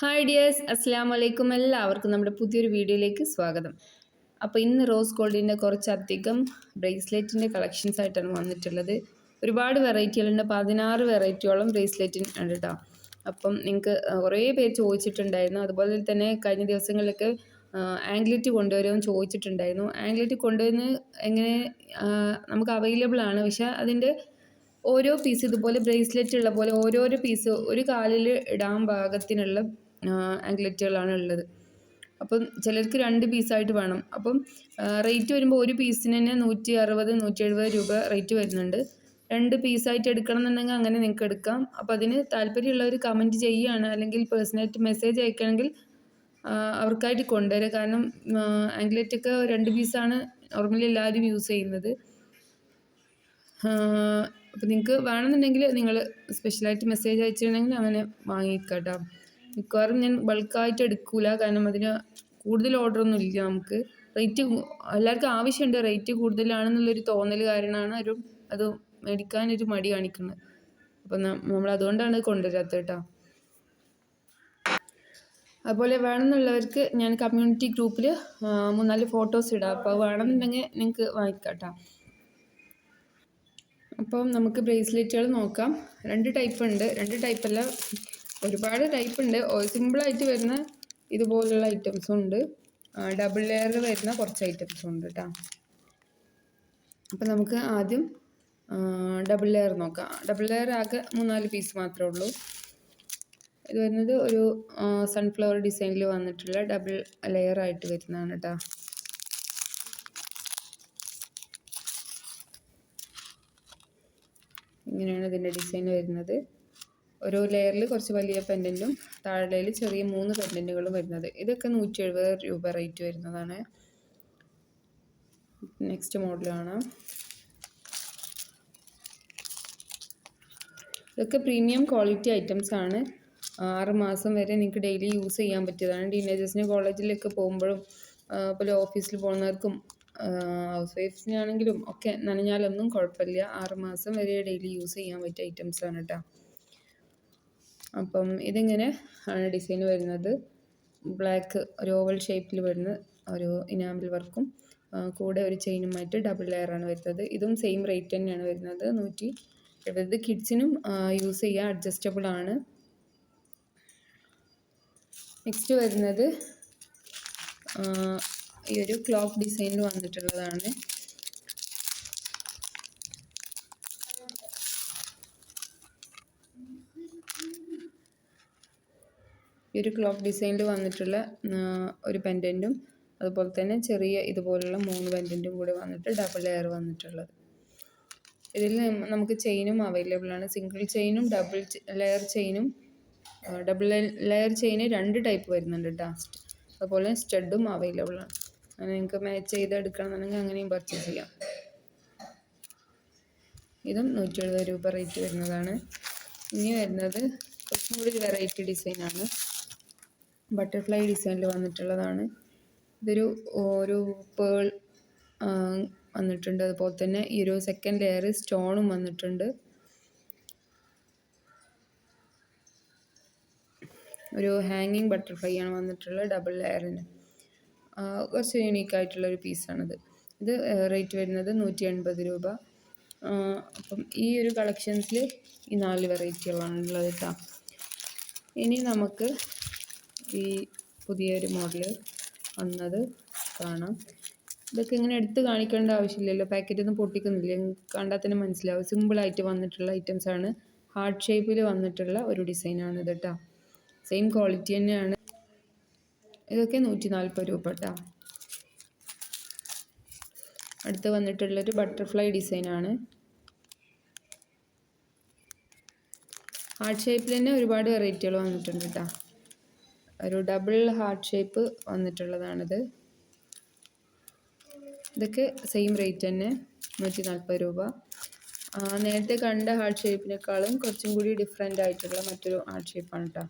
Hi dears, അസ്സാം വലൈക്കും. എല്ലാവർക്കും നമ്മുടെ പുതിയൊരു വീഡിയോയിലേക്ക് സ്വാഗതം. അപ്പോൾ ഇന്ന് റോസ് ഗോൾഡിൻ്റെ കുറച്ചധികം ബ്രേസ്ലെറ്റിൻ്റെ കളക്ഷൻസ് ആയിട്ടാണ് വന്നിട്ടുള്ളത്. ഒരുപാട് വെറൈറ്റികളുണ്ട്, 16 വെറൈറ്റിയോളം ബ്രേസ്ലെറ്റിന് ഉണ്ട് കേട്ടോ. അപ്പം നിങ്ങൾക്ക് കുറേ പേര് ചോദിച്ചിട്ടുണ്ടായിരുന്നു. അതുപോലെ തന്നെ കഴിഞ്ഞ ദിവസങ്ങളിലൊക്കെ ആംഗ്ലെറ്റ് കൊണ്ടുവരുമെന്ന് ചോദിച്ചിട്ടുണ്ടായിരുന്നു. ആംഗ്ലെറ്റ് കൊണ്ടുവന്ന് എങ്ങനെ നമുക്ക് അവൈലബിൾ ആണ്, പക്ഷേ അതിൻ്റെ ഓരോ പീസ് ഇതുപോലെ ബ്രേസ്ലെറ്റ് ഉള്ള പോലെ ഓരോരോ പീസ് ഒരു കാലിൽ ഇടാൻ പാകത്തിനുള്ള ആംഗ്ലെറ്റുകളാണ് ഉള്ളത്. അപ്പം ചിലർക്ക് 2 പീസായിട്ട് വേണം. അപ്പം റേറ്റ് വരുമ്പോൾ ഒരു പീസിന് തന്നെ 160 170 രൂപ റേറ്റ് വരുന്നുണ്ട്. 2 പീസായിട്ട് എടുക്കണം എന്നുണ്ടെങ്കിൽ അങ്ങനെ നിങ്ങൾക്ക് എടുക്കാം. അപ്പോൾ അതിന് താല്പര്യമുള്ളവർ കമൻറ്റ് ചെയ്യുകയാണ്, അല്ലെങ്കിൽ പേഴ്സണലായിട്ട് മെസ്സേജ് അയക്കുകയാണെങ്കിൽ അവർക്കായിട്ട് കൊണ്ടുവരിക. കാരണം ആംഗ്ലെറ്റൊക്കെ 2 പീസാണ് നോർമലി എല്ലാവരും യൂസ് ചെയ്യുന്നത്. അപ്പോൾ നിങ്ങൾക്ക് വേണമെന്നുണ്ടെങ്കിൽ നിങ്ങൾ സ്പെഷ്യലായിട്ട് മെസ്സേജ് അയച്ചിട്ടുണ്ടെങ്കിൽ അങ്ങനെ വാങ്ങിക്കാം കേട്ടോ. മിക്കവാറും ഞാൻ ബൾക്കായിട്ട് എടുക്കില്ല, കാരണം അതിന് കൂടുതൽ ഓർഡറൊന്നും ഇല്ല. നമുക്ക് റേറ്റ് എല്ലാവർക്കും ആവശ്യമുണ്ട്, റേറ്റ് കൂടുതലാണെന്നുള്ളൊരു തോന്നൽ കാരണമാണ് അത് മേടിക്കാനൊരു മടി കാണിക്കുന്നത്. അപ്പം നമ്മൾ അതുകൊണ്ടാണ് കൊണ്ടുവരാത്തത് കേട്ടോ. അതുപോലെ വേണമെന്നുള്ളവർക്ക് ഞാൻ കമ്മ്യൂണിറ്റി ഗ്രൂപ്പിൽ 3-4 ഫോട്ടോസ് ഇടാം. അപ്പോൾ വേണമെന്നുണ്ടെങ്കിൽ നിങ്ങൾക്ക് വാങ്ങിക്കാം കേട്ടോ. അപ്പം നമുക്ക് ബ്രേസ്ലെറ്റുകൾ നോക്കാം. 2 ടൈപ്പ് ഉണ്ട്. 2 ടൈപ്പല്ല, ഒരുപാട് ടൈപ്പ് ഉണ്ട്. സിമ്പിളായിട്ട് വരുന്ന ഇതുപോലുള്ള ഐറ്റംസും ഉണ്ട്, ഡബിൾ ലെയർ വരുന്ന കുറച്ച് ഐറ്റംസും ഉണ്ട് കേട്ടോ. അപ്പം നമുക്ക് ആദ്യം ഡബിൾ ലെയർ നോക്കാം. ഡബിൾ ലെയർ ആകെ 3-4 പീസ് മാത്രമേ ഉള്ളൂ. ഇത് വരുന്നത് ഒരു സൺഫ്ലവർ ഡിസൈനിൽ വന്നിട്ടുള്ള ഡബിൾ ലെയർ ആയിട്ട് വരുന്നതാണ് കേട്ടോ. ഇങ്ങനെയാണ് ഇതിൻ്റെ ഡിസൈൻ വരുന്നത്. ഓരോ ലെയറിൽ കുറച്ച് വലിയ പെൻഡൻറ്റും താഴെയിൽ ചെറിയ 3 പെൻഡൻറ്റുകളും വരുന്നത്. ഇതൊക്കെ 170 രൂപ റേറ്റ് വരുന്നതാണ്. നെക്സ്റ്റ് മോഡൽ കാണാം. ഇതൊക്കെ പ്രീമിയം ക്വാളിറ്റി ഐറ്റംസ് ആണ്. 6 മാസം വരെ നിങ്ങൾക്ക് ഡെയിലി യൂസ് ചെയ്യാൻ പറ്റിയതാണ്. ടീനേജേഴ്സിന് കോളേജിലൊക്കെ പോകുമ്പോഴും അതുപോലെ ഓഫീസിൽ പോകുന്നവർക്കും ഹൗസ് വൈഫ്സിനാണെങ്കിലും ഒക്കെ നനഞ്ഞാലൊന്നും കുഴപ്പമില്ല. 6 മാസം വരെ ഡെയിലി യൂസ് ചെയ്യാൻ പറ്റിയ ഐറ്റംസ് ആണ് കേട്ടോ. അപ്പം ഇതിങ്ങനെ ആണ് ഡിസൈൻ വരുന്നത്. ബ്ലാക്ക് ഒരു ഓവൽ ഷേപ്പിൽ വരുന്ന ഒരു ഇനാമിൽ വർക്കും കൂടെ ഒരു ചെയിനുമായിട്ട് ഡബിൾ ലെയറാണ് വരുന്നത്. ഇതും സെയിം റേറ്റ് തന്നെയാണ് വരുന്നത്, 170. കിഡ്സിനും യൂസ് ചെയ്യാൻ അഡ്ജസ്റ്റബിൾ ആണ്. നെക്സ്റ്റ് വരുന്നത് ഈ ഒരു ക്ലോക്ക് ഡിസൈനിൽ വന്നിട്ടുള്ളതാണ്. ഈ ഒരു ക്ലോക്ക് ഡിസൈനിൽ വന്നിട്ടുള്ള ഒരു പെൻഡൻറ്റും അതുപോലെ തന്നെ ചെറിയ ഇതുപോലുള്ള 3 പെൻഡൻറ്റും കൂടി വന്നിട്ട് ഡബിൾ ലെയർ വന്നിട്ടുള്ളത്. ഇതിൽ നമുക്ക് ചെയിനും അവൈലബിൾ ആണ്, സിംഗിൾ ചെയിനും ഡബിൾ ലെയർ ചെയിനും. ഡബിൾ ലെയർ ചെയിന് 2 ടൈപ്പ് വരുന്നുണ്ട് കേട്ടോ. അതുപോലെ സ്റ്റഡും അവൈലബിൾ ആണ്. അങ്ങനെ നിങ്ങൾക്ക് മാച്ച് ചെയ്ത് എടുക്കണമെന്നുണ്ടെങ്കിൽ അങ്ങനെയും പർച്ചേസ് ചെയ്യാം. ഇതും 170 രൂപ റേറ്റ് വരുന്നതാണ്. ഇനി വരുന്നത് കുറച്ചും കൂടി വെറൈറ്റി ഡിസൈനാണ്, ബട്ടർഫ്ലൈ ഡിസൈനിൽ വന്നിട്ടുള്ളതാണ്. ഒരു പേൾ വന്നിട്ടുണ്ട്. അതുപോലെ തന്നെ ഈ ഒരു സെക്കൻഡ് ലെയർ സ്റ്റോണും വന്നിട്ടുണ്ട്. ഒരു ഹാങ്ങിങ് ബട്ടർഫ്ലൈ ആണ് വന്നിട്ടുള്ളത് ഡബിൾ ലെയറിന്. കുറച്ച് യൂണീക്കായിട്ടുള്ളൊരു പീസാണിത്. ഇത് റേറ്റ് വരുന്നത് 180 രൂപ. അപ്പം ഈ ഒരു കളക്ഷൻസിൽ ഈ 4 വെറൈറ്റികളാണ് ഉള്ളത് കേട്ടോ. ഇനി നമുക്ക് ഈ പുതിയൊരു മോഡൽ വന്നത് കാണാം. ഇതൊക്കെ ഇങ്ങനെ എടുത്ത് കാണിക്കേണ്ട ആവശ്യമില്ലല്ലോ, പാക്കറ്റൊന്നും പൊട്ടിക്കുന്നില്ല, കണ്ടാൽ തന്നെ മനസ്സിലാവും. സിമ്പിളായിട്ട് വന്നിട്ടുള്ള ഐറ്റംസാണ്. ഹാർട്ട് ഷേപ്പിൽ വന്നിട്ടുള്ള ഒരു ഡിസൈനാണ് ഇത് കേട്ടോ. സെയിം ക്വാളിറ്റി തന്നെയാണ്. ഇതൊക്കെ 140 രൂപ കേട്ടോ. അടുത്ത് വന്നിട്ടുള്ളൊരു ബട്ടർഫ്ലൈ ഡിസൈനാണ്. ഹാർട്ട് ഷേപ്പിൽ തന്നെ ഒരുപാട് വെറൈറ്റികൾ വന്നിട്ടുണ്ട് കേട്ടോ. ഒരു ഡബിൾ ഹാർട്ട് ഷേപ്പ് വന്നിട്ടുള്ളതാണിത്. ഇതൊക്കെ സെയിം റേറ്റ് തന്നെ, 140 രൂപ. നേരത്തെ കണ്ട ഹാർട്ട് ഷേപ്പിനേക്കാളും കുറച്ചും കൂടി ഡിഫറെൻ്റ് ആയിട്ടുള്ള മറ്റൊരു ഹാർട്ട് ഷേപ്പാണ് കേട്ടോ.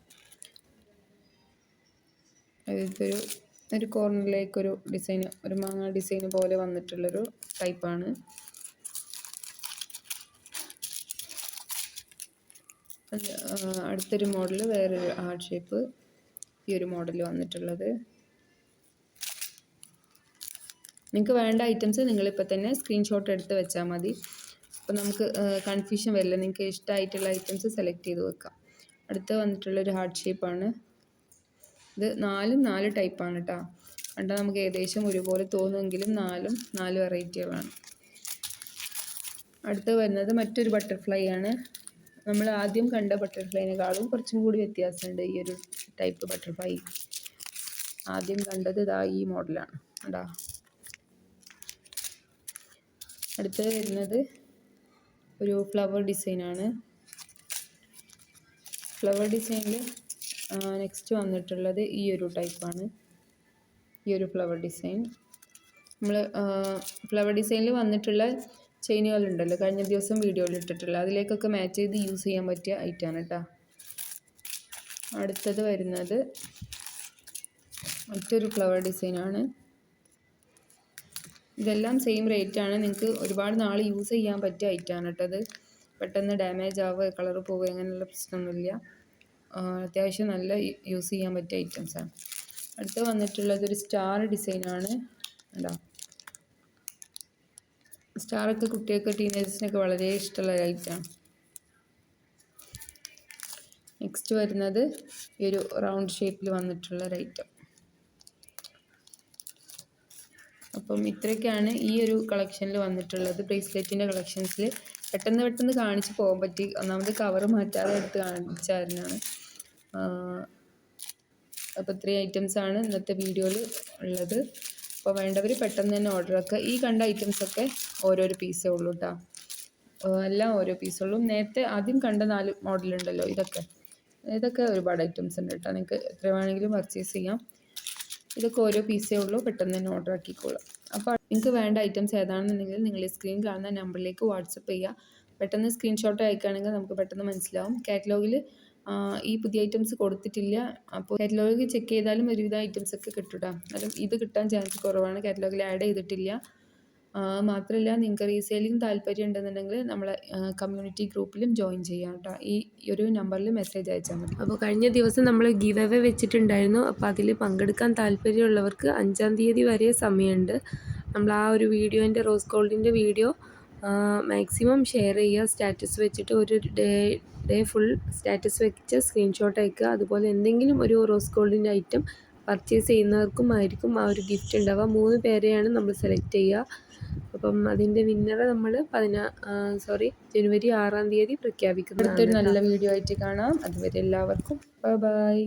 ഒരു കോർണറിലേക്കൊരു ഡിസൈന്, ഒരു മാങ്ങ ഡിസൈന് പോലെ വന്നിട്ടുള്ളൊരു ടൈപ്പാണ്. അടുത്തൊരു മോഡൽ വേറൊരു ഹാർട്ട് ഷേപ്പ്. ഈ ഒരു മോഡൽ വന്നിട്ടുള്ളത്. നിങ്ങൾക്ക് വേണ്ട ഐറ്റംസ് നിങ്ങളിപ്പോൾ തന്നെ സ്ക്രീൻഷോട്ട് എടുത്ത് വെച്ചാൽ മതി. അപ്പോൾ നമുക്ക് കൺഫ്യൂഷൻ വരില്ല. നിങ്ങൾക്ക് ഇഷ്ടമായിട്ടുള്ള ഐറ്റംസ് സെലക്ട് ചെയ്ത് വെക്കാം. അടുത്ത വന്നിട്ടുള്ളൊരു ഹാർട്ട് ഷേപ്പാണ്. ഇത് 4 ടൈപ്പാണ് കേട്ടോ. കണ്ടാൽ നമുക്ക് ഏകദേശം ഒരുപോലെ തോന്നുമെങ്കിലും 4 വെറൈറ്റികളാണ്. അടുത്ത് വരുന്നത് മറ്റൊരു ബട്ടർഫ്ലൈ ആണ്. നമ്മൾ ആദ്യം കണ്ട ബട്ടർഫ്ലൈനേക്കാളും കുറച്ചും കൂടി വ്യത്യാസമുണ്ട് ഈ ഒരു ടൈപ്പ് ബട്ടർഫ്ലൈ. ആദ്യം കണ്ടത് ഇതാ ഈ മോഡലാണ് കേട്ടോ. അടുത്ത് വരുന്നത് ഒരു ഫ്ലവർ ഡിസൈനാണ്. ഫ്ലവർ ഡിസൈനിൽ നെക്സ്റ്റ് വന്നിട്ടുള്ളത് ഈ ഒരു ടൈപ്പാണ്. ഈ ഒരു ഫ്ലവർ ഡിസൈൻ നമ്മൾ ഫ്ലവർ ഡിസൈനിൽ വന്നിട്ടുള്ള ചെയിനുകളുണ്ടല്ലോ, കഴിഞ്ഞ ദിവസം വീഡിയോയിൽ ഇട്ടിട്ടുള്ള, അതിലേക്കൊക്കെ മാച്ച് ചെയ്ത് യൂസ് ചെയ്യാൻ പറ്റിയ ഐറ്റമാണ് കേട്ടോ. അടുത്തത് വരുന്നത് മറ്റൊരു ഫ്ലവർ ഡിസൈനാണ്. ഇതെല്ലാം സെയിം റേറ്റാണ്. നിങ്ങൾക്ക് ഒരുപാട് നാൾ യൂസ് ചെയ്യാൻ പറ്റിയ ഐറ്റമാണ് കേട്ടത്. പെട്ടെന്ന് ഡാമേജ് ആവുക, കളർ പോവുക അങ്ങനെയുള്ള പ്രശ്നമൊന്നുമില്ല. അത്യാവശ്യം നല്ല യൂസ് ചെയ്യാൻ പറ്റിയ ഐറ്റംസാണ്. അടുത്ത് വന്നിട്ടുള്ളത് ഒരു സ്റ്റാർ ഡിസൈനാണ് കേട്ടോ. സ്റ്റാറൊക്കെ കുട്ടികൾക്ക് ടീനേജേഴ്സിനൊക്കെ വളരെ ഇഷ്ടമുള്ള ഒരു ഐറ്റമാണ്. നെക്സ്റ്റ് വരുന്നത് ഈ ഒരു റൗണ്ട് ഷേപ്പിൽ വന്നിട്ടുള്ള ഒരു ഐറ്റം. അപ്പം ഇത്രയൊക്കെയാണ് ഈ ഒരു കളക്ഷനിൽ വന്നിട്ടുള്ളത്. ബ്രേസ്ലെറ്റിൻ്റെ കളക്ഷൻസിൽ പെട്ടെന്ന് കാണിച്ച് പോകാൻ പറ്റി. ഒന്നാമത് കവർ മാറ്റാതെ എടുത്ത് കാണിച്ചായിരുന്നാണ്. അപ്പോൾ ഇത്രയും ഐറ്റംസാണ് ഇന്നത്തെ വീഡിയോയിൽ ഉള്ളത്. അപ്പോൾ വേണ്ടവർ പെട്ടെന്ന് തന്നെ ഓർഡർ ആക്കുക. ഈ കണ്ട ഐറ്റംസൊക്കെ ഓരോരോ പീസേ ഉള്ളൂ കേട്ടോ. എല്ലാം ഓരോ പീസുള്ളൂ. നേരത്തെ ആദ്യം കണ്ട 4 മോഡലുണ്ടല്ലോ, ഇതൊക്കെ ഒരുപാട് ഐറ്റംസ് ഉണ്ട് കേട്ടോ. നിങ്ങൾക്ക് എത്ര വേണമെങ്കിലും പർച്ചേസ് ചെയ്യാം. ഇതൊക്കെ ഓരോ പീസേ ഉള്ളൂ. പെട്ടെന്ന് തന്നെ ഓർഡർ ആക്കിക്കോളാം. അപ്പോൾ നിങ്ങൾക്ക് വേണ്ട ഐറ്റംസ് ഏതാണെന്നുണ്ടെങ്കിൽ നിങ്ങൾ ഈ സ്ക്രീൻ കാണുന്ന നമ്പറിലേക്ക് വാട്സപ്പ് ചെയ്യുക. പെട്ടെന്ന് സ്ക്രീൻഷോട്ട് അയക്കുകയാണെങ്കിൽ നമുക്ക് പെട്ടെന്ന് മനസ്സിലാവും. കാറ്റലോഗിൽ ഈ പുതിയ ഐറ്റംസ് കൊടുത്തിട്ടില്ല. അപ്പോൾ കാറ്റലോഗ് ചെക്ക് ചെയ്താലും ഒരുവിധ ഐറ്റംസ് ഒക്കെ കിട്ടും കേട്ടോ. എന്നാലും ഇത് കിട്ടാൻ ചാൻസ് കുറവാണ്, കാറ്റലോഗിൽ ആഡ് ചെയ്തിട്ടില്ല. മാത്രമല്ല നിങ്ങൾക്ക് റീസെയിലിംഗ് താല്പര്യം ഉണ്ടെന്നുണ്ടെങ്കിൽ നമ്മളെ കമ്മ്യൂണിറ്റി ഗ്രൂപ്പിലും ജോയിൻ ചെയ്യാം കേട്ടോ. ഈ ഒരു നമ്പറിൽ മെസ്സേജ് അയച്ചാൽ മതി. അപ്പോൾ കഴിഞ്ഞ ദിവസം നമ്മൾ ഗിവ് അവേ വെച്ചിട്ടുണ്ടായിരുന്നു. അപ്പോൾ അതിൽ പങ്കെടുക്കാൻ താല്പര്യമുള്ളവർക്ക് 5-ാം തീയതി വരെ സമയമുണ്ട്. നമ്മൾ ആ ഒരു വീഡിയോൻ്റെ റോസ് ഗോൾഡിൻ്റെ വീഡിയോ മാക്സിമം ഷെയർ ചെയ്യുക. സ്റ്റാറ്റസ് വെച്ചിട്ട് ഒരു ഡേ ഫുൾ സ്റ്റാറ്റസ് വെച്ച് സ്ക്രീൻഷോട്ട് അയക്കുക. അതുപോലെ എന്തെങ്കിലും ഒരു റോസ് ഗോൾഡിൻ്റെ ഐറ്റം പർച്ചേസ് ചെയ്യുന്നവർക്കും ആയിരിക്കും ആ ഒരു ഗിഫ്റ്റ് ഉണ്ടാവുക. 3 പേരെയാണ് നമ്മൾ സെലക്ട് ചെയ്യുക. അപ്പം അതിൻ്റെ വിന്നറെ നമ്മൾ ജനുവരി 6-ാം തീയതി പ്രഖ്യാപിക്കുന്നതാണ്. അടുത്തൊരു നല്ല വീഡിയോ ആയിട്ട് കാണാം. അതുവരെ എല്ലാവർക്കും ബൈ.